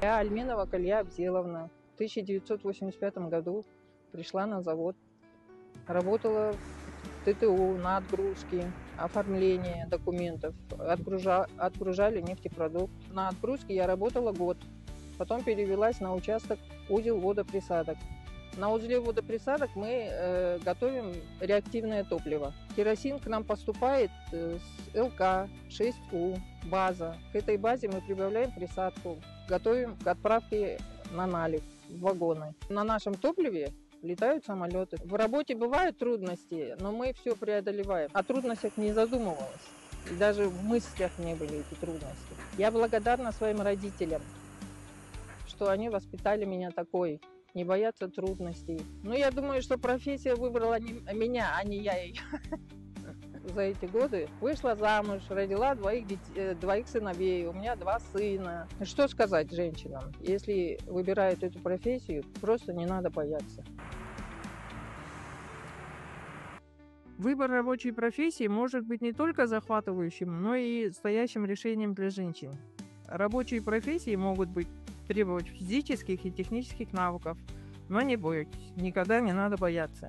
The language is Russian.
Я Альменова Калья Абзеловна. В 1985 году пришла на завод. Работала в ТТУ на отгрузке, оформление документов. Отгружали нефтепродукт. На отгрузке я работала год. Потом перевелась на участок узел водоприсадок. На узле водоприсадок мы готовим реактивное топливо. Керосин к нам поступает с ЛК-6У, база. К этой базе мы прибавляем присадку, готовим к отправке на налив в вагоны. На нашем топливе летают самолеты. В работе бывают трудности, но мы все преодолеваем. О трудностях не задумывалась. И даже в мыслях не были эти трудности. Я благодарна своим родителям, что они воспитали меня такой. Не бояться трудностей. Но я думаю, что профессия выбрала меня, а не я ее. За эти годы вышла замуж, родила двоих сыновей, у меня 2 сына. Что сказать женщинам? Если выбирают эту профессию, просто не надо бояться. Выбор рабочей профессии может быть не только захватывающим, но и стоящим решением для женщин. Рабочие профессии могут требовать физических и технических навыков, но не бойтесь, никогда не надо бояться.